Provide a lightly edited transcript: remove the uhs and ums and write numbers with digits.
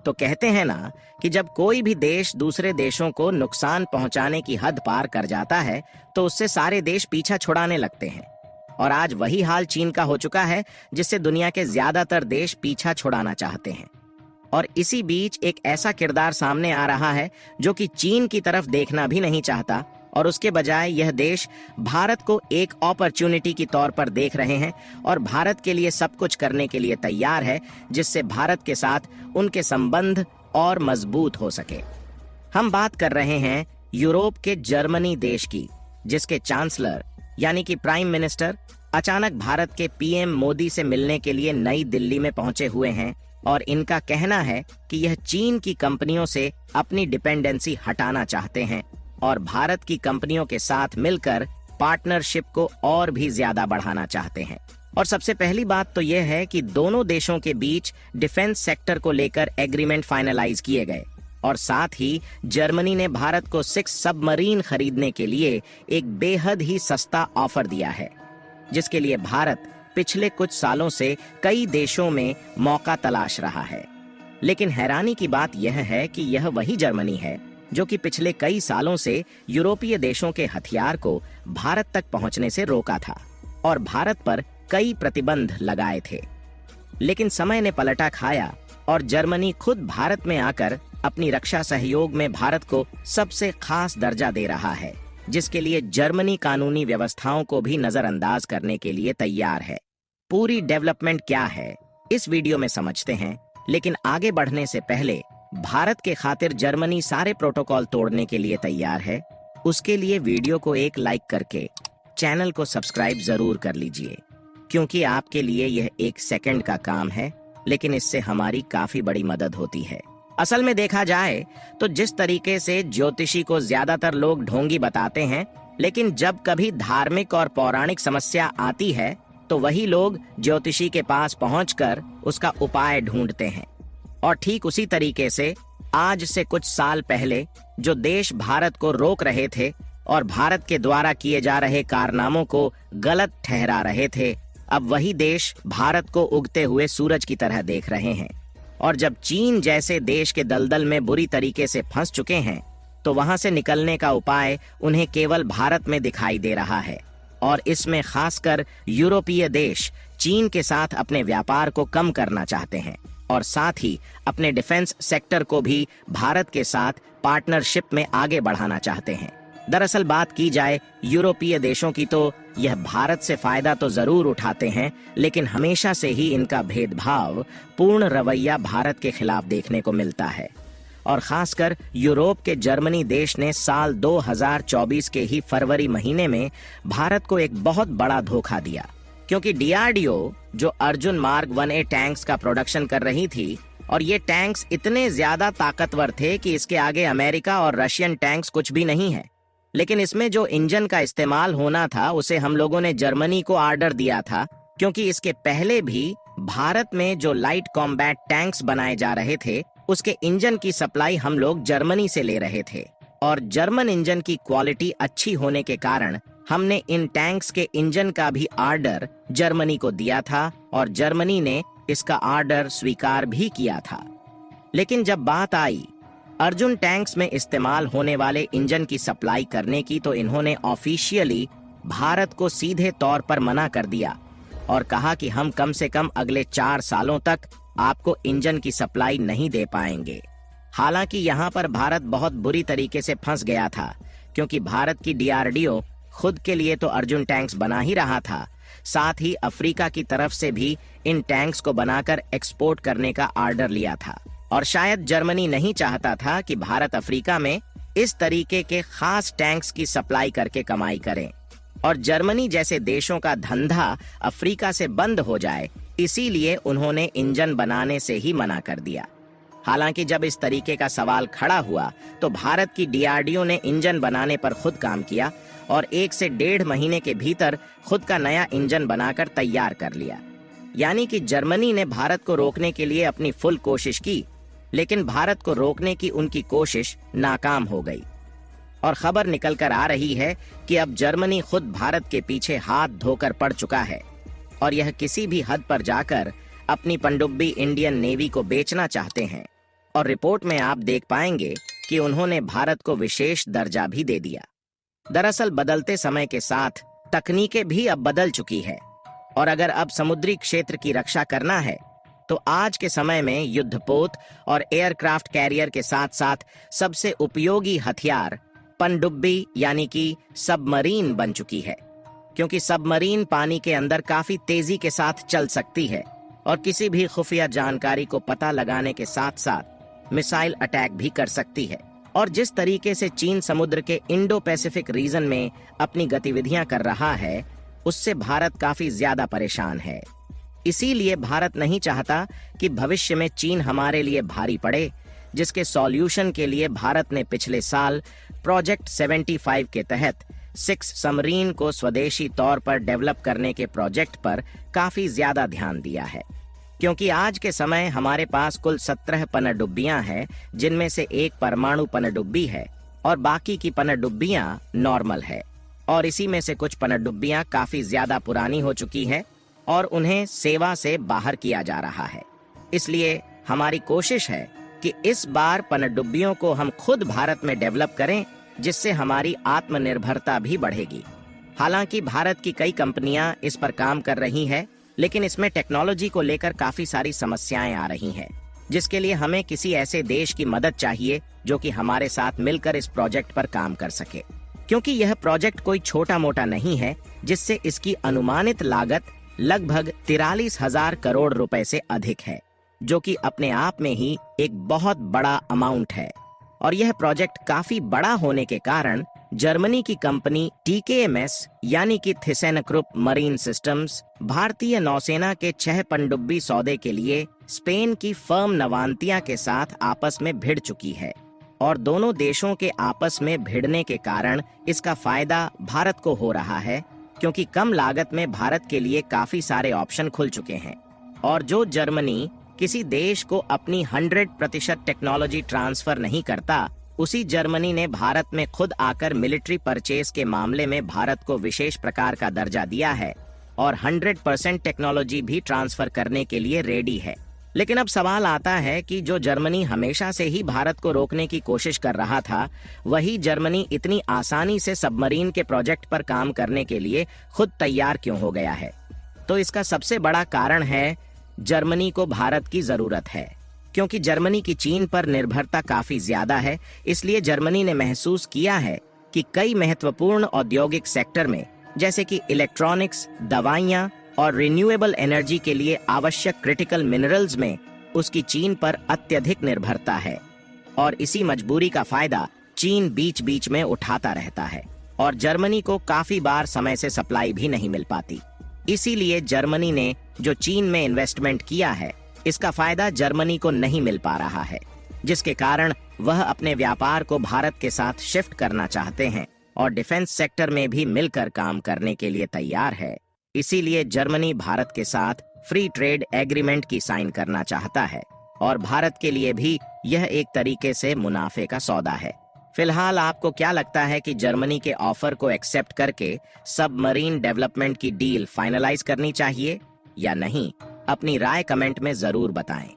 तो कहते हैं ना कि जब कोई भी देश दूसरे देशों को नुकसान पहुंचाने की हद पार कर जाता है तो उससे सारे देश पीछा छुड़ाने लगते हैं। और आज वही हाल चीन का हो चुका है, जिससे दुनिया के ज्यादातर देश पीछा छुड़ाना चाहते हैं। और इसी बीच एक ऐसा किरदार सामने आ रहा है जो कि चीन की तरफ देखना भी नहीं चाहता, और उसके बजाय यह देश भारत को एक अपॉर्चुनिटी की तौर पर देख रहे हैं और भारत के लिए सब कुछ करने के लिए तैयार है, जिससे भारत के साथ उनके संबंध और मजबूत हो सके। हम बात कर रहे हैं यूरोप के जर्मनी देश की, जिसके चांसलर यानी कि प्राइम मिनिस्टर अचानक भारत के पीएम मोदी से मिलने के लिए नई दिल्ली में पहुंचे हुए हैं। और इनका कहना है कि यह चीन की कंपनियों से अपनी डिपेंडेंसी हटाना चाहते हैं और भारत की कंपनियों के साथ मिलकर पार्टनरशिप को और भी ज्यादा बढ़ाना चाहते हैं। और सबसे पहली बात तो यह है कि दोनों देशों के बीच डिफेंस सेक्टर को लेकर एग्रीमेंट फाइनलाइज किए गए, और साथ ही जर्मनी ने भारत को 6 सबमरीन खरीदने के लिए एक बेहद ही सस्ता ऑफर दिया है, जिसके लिए भारत पिछले कुछ सालों से कई देशों में मौका तलाश रहा है। लेकिन हैरानी की बात यह है कि यह वही जर्मनी है जो कि पिछले कई सालों से यूरोपीय देशों के हथियार को भारत तक पहुंचने से रोका था और भारत पर कई प्रतिबंध लगाए थे। लेकिन समय ने पलटा खाया और जर्मनी खुद भारत में आकर अपनी रक्षा सहयोग में भारत को सबसे खास दर्जा दे रहा है, जिसके लिए जर्मनी कानूनी व्यवस्थाओं को भी नजरअंदाज करने के लिए तैयार है। पूरी डेवलपमेंट क्या है इस वीडियो में समझते हैं, लेकिन आगे बढ़ने से पहले भारत के खातिर जर्मनी सारे प्रोटोकॉल तोड़ने के लिए तैयार है। उसके लिए वीडियो को एक लाइक करके चैनल को सब्सक्राइब जरूर कर लीजिए, क्योंकि आपके लिए यह 1 सेकंड का काम है, लेकिन इससे हमारी काफी बड़ी मदद होती है। असल में देखा जाए तो जिस तरीके से ज्योतिषी को ज्यादातर लोग ढोंगी बताते हैं, लेकिन जब कभी धार्मिक और पौराणिक समस्या आती है तो वही लोग ज्योतिषी के पास पहुंचकर उसका उपाय ढूंढते हैं। और ठीक उसी तरीके से आज से कुछ साल पहले जो देश भारत को रोक रहे थे और भारत के द्वारा किए जा रहे कारनामों को गलत ठहरा रहे थे, अब वही देश भारत को उगते हुए सूरज की तरह देख रहे हैं। और जब चीन जैसे देश के दलदल में बुरी तरीके से फंस चुके हैं, तो वहां से निकलने का उपाय उन्हें केवल भारत में दिखाई दे रहा है। और इसमें खासकर यूरोपीय देश चीन के साथ अपने व्यापार को कम करना चाहते हैं और साथ ही अपने डिफेंस सेक्टर को भी भारत के साथ पार्टनरशिप में आगे बढ़ाना चाहते हैं। दरअसल बात की जाए यूरोपीय देशों की, तो यह भारत से फायदा तो जरूर उठाते हैं, लेकिन हमेशा से ही इनका भेदभाव पूर्ण रवैया भारत के खिलाफ देखने को मिलता है। और खासकर यूरोप के जर्मनी देश ने साल 2024 के ही फरवरी महीने में भारत को एक बहुत बड़ा धोखा दिया, क्योंकि डीआरडीओ जो अर्जुन मार्क 1A टैंक्स का प्रोडक्शन कर रही थी, और ये टैंक्स इतने ज्यादा ताकतवर थे कि इसके आगे अमेरिका और रशियन टैंक्स कुछ भी नहीं है। लेकिन इसमें जो इंजन का इस्तेमाल होना था उसे हम लोगों ने जर्मनी को ऑर्डर दिया था, क्योंकि इसके पहले भी भारत में जो लाइट कॉम्बैट टैंक्स बनाए जा रहे थे उसके इंजन की सप्लाई हम लोग जर्मनी से ले रहे थे। और जर्मन इंजन की क्वालिटी अच्छी होने के कारण हमने इन टैंक्स के इंजन का भी ऑर्डर जर्मनी को दिया था और जर्मनी ने इसका ऑर्डर स्वीकार भी किया था। लेकिन जब बात आई अर्जुन टैंक्स में इस्तेमाल होने वाले इंजन की सप्लाई करने की, तो इन्होंने ऑफिशियली भारत को सीधे तौर पर मना कर दिया और कहा कि हम कम से कम अगले 4 सालों तक आपको इंजन की सप्लाई नहीं दे पाएंगे। हालांकि यहाँ पर भारत बहुत बुरी तरीके से फंस गया था, क्योंकि भारत की डीआरडीओ खुद के लिए तो अर्जुन टैंक्स बना ही रहा था, साथ ही अफ्रीका की तरफ से भी इन टैंक्स को बनाकर एक्सपोर्ट करने का ऑर्डर लिया था। और शायद जर्मनी नहीं चाहता था कि भारत अफ्रीका में इस तरीके के खास टैंक्स की सप्लाई करके कमाई करे और जर्मनी जैसे देशों का धंधा अफ्रीका से बंद हो जाए, इसीलिए उन्होंने इंजन बनाने से ही मना कर दिया। हालांकि जब इस तरीके का सवाल खड़ा हुआ तो भारत की डीआरडीओ ने इंजन बनाने पर खुद काम किया और 1 से 1.5 महीने के भीतर खुद का नया इंजन बनाकर तैयार कर लिया। यानी कि जर्मनी ने भारत को रोकने के लिए अपनी फुल कोशिश की, लेकिन भारत को रोकने की उनकी कोशिश नाकाम हो गई। और खबर निकल कर आ रही है कि अब जर्मनी खुद भारत के पीछे हाथ धोकर पड़ चुका है और यह किसी भी हद पर जाकर अपनी पनडुब्बी इंडियन नेवी को बेचना चाहते हैं। और रिपोर्ट में आप देख पाएंगे कि उन्होंने भारत को विशेष दर्जा भी दे दिया। दरअसल बदलते समय के साथ तकनीकें भी अब बदल चुकी है और अगर अब समुद्री क्षेत्र की रक्षा करना है तो आज के समय में युद्धपोत और एयरक्राफ्ट कैरियर के साथ साथ सबसे उपयोगी हथियार पनडुब्बी यानी कि सबमरीन बन चुकी है, क्योंकि सबमरीन पानी के अंदर काफी तेजी के साथ चल सकती है और किसी भी खुफिया जानकारी को पता लगाने के साथ साथ मिसाइल अटैक भी कर सकती है। और जिस तरीके से चीन समुद्र के इंडो पैसिफिक रीजन में अपनी गतिविधियां कर रहा है उससे भारत काफी ज्यादा परेशान है। इसीलिए भारत नहीं चाहता कि भविष्य में चीन हमारे लिए भारी पड़े, जिसके सॉल्यूशन के लिए भारत ने पिछले साल प्रोजेक्ट 75 के तहत 6 सबमरीन को स्वदेशी तौर पर डेवलप करने के प्रोजेक्ट पर काफी ज्यादा ध्यान दिया है, क्योंकि आज के समय हमारे पास कुल 17 पनडुब्बियां हैं, जिनमें से एक परमाणु पनडुब्बी है और बाकी की पनडुब्बियां नॉर्मल है। और इसी में से कुछ पनडुब्बियां काफी ज्यादा पुरानी हो चुकी हैं और उन्हें सेवा से बाहर किया जा रहा है। इसलिए हमारी कोशिश है कि इस बार पनडुब्बियों को हम खुद भारत में डेवलप करें, जिससे हमारी आत्मनिर्भरता भी बढ़ेगी। हालांकि भारत की कई कंपनियां इस पर काम कर रही हैं, लेकिन इसमें टेक्नोलॉजी को लेकर काफी सारी समस्याएं आ रही हैं, जिसके लिए हमें किसी ऐसे देश की मदद चाहिए जो कि हमारे साथ मिलकर इस प्रोजेक्ट पर काम कर सके, क्योंकि यह प्रोजेक्ट कोई छोटा मोटा नहीं है, जिससे इसकी अनुमानित लागत लगभग 43,000 करोड़ रुपए से अधिक है, जो कि अपने आप में ही एक बहुत बड़ा अमाउंट है। और यह प्रोजेक्ट काफी बड़ा होने के कारण जर्मनी की कंपनी TKMS यानी कि थिसेनक्रुप मरीन सिस्टम्स भारतीय नौसेना के 6 पनडुब्बी सौदे के लिए स्पेन की फर्म नवांतिया के साथ आपस में भिड़ चुकी है और दोनों देशों के आपस में भिड़ने के कारण इसका फायदा भारत को हो रहा है, क्योंकि कम लागत में भारत के लिए काफी सारे ऑप्शन खुल चुके हैं। और जो जर्मनी किसी देश को अपनी 100% टेक्नोलॉजी ट्रांसफर नहीं करता, उसी जर्मनी ने भारत में खुद आकर मिलिट्री परचेज के मामले में भारत को विशेष प्रकार का दर्जा दिया है और 100% टेक्नोलॉजी भी ट्रांसफर करने के लिए रेडी है। लेकिन अब सवाल आता है कि जो जर्मनी हमेशा से ही भारत को रोकने की कोशिश कर रहा था, वही जर्मनी इतनी आसानी से सबमरीन के प्रोजेक्ट पर काम करने के लिए खुद तैयार क्यों हो गया है? तो इसका सबसे बड़ा कारण है जर्मनी को भारत की जरूरत है, क्योंकि जर्मनी की चीन पर निर्भरता काफी ज्यादा है। इसलिए जर्मनी ने महसूस किया है कि कई महत्वपूर्ण औद्योगिक सेक्टर में, जैसे कि इलेक्ट्रॉनिक्स, दवाइयां और रिन्यूएबल एनर्जी के लिए आवश्यक क्रिटिकल मिनरल्स में उसकी चीन पर अत्यधिक निर्भरता है और इसी मजबूरी का फायदा चीन बीच बीच में उठाता रहता है और जर्मनी को काफी बार समय से सप्लाई भी नहीं मिल पाती। इसीलिए जर्मनी ने जो चीन में इन्वेस्टमेंट किया है, इसका फायदा जर्मनी को नहीं मिल पा रहा है, जिसके कारण वह अपने व्यापार को भारत के साथ शिफ्ट करना चाहते हैं और डिफेंस सेक्टर में भी मिलकर काम करने के लिए तैयार है। इसीलिए जर्मनी भारत के साथ फ्री ट्रेड एग्रीमेंट की साइन करना चाहता है और भारत के लिए भी यह एक तरीके से मुनाफे का सौदा है। फिलहाल आपको क्या लगता है कि जर्मनी के ऑफर को एक्सेप्ट करके सबमरीन डेवलपमेंट की डील फाइनलाइज करनी चाहिए या नहीं? अपनी राय कमेंट में जरूर बताएं।